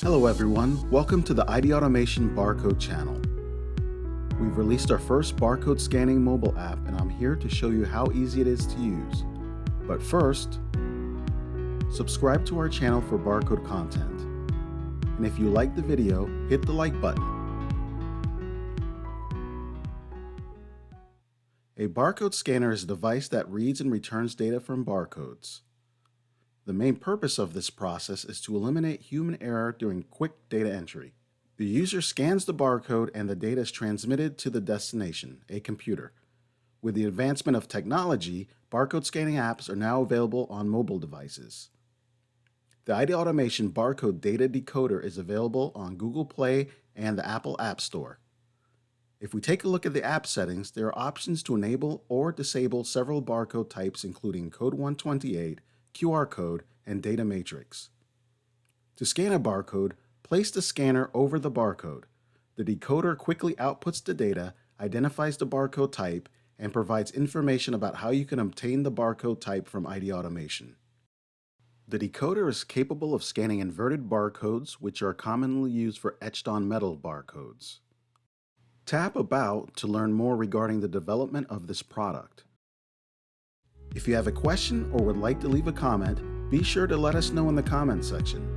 Hello everyone, welcome to the IDAutomation Barcode channel. We've released our first barcode scanning mobile app and I'm here to show you how easy it is to use. But first, subscribe to our channel for barcode content. And if you like the video, hit the like button. A barcode scanner is a device that reads and returns data from barcodes. The main purpose of this process is to eliminate human error during quick data entry. The user scans the barcode and the data is transmitted to the destination, a computer. With the advancement of technology, barcode scanning apps are now available on mobile devices. The IDAutomation Barcode Data Decoder is available on Google Play and the Apple App Store. If we take a look at the app settings, there are options to enable or disable several barcode types including Code 128, QR code, and data matrix. To scan a barcode, place the scanner over the barcode. The decoder quickly outputs the data, identifies the barcode type, and provides information about how you can obtain the barcode type from IDAutomation. The decoder is capable of scanning inverted barcodes, which are commonly used for etched-on metal barcodes. Tap About to learn more regarding the development of this product. If you have a question or would like to leave a comment, be sure to let us know in the comment section.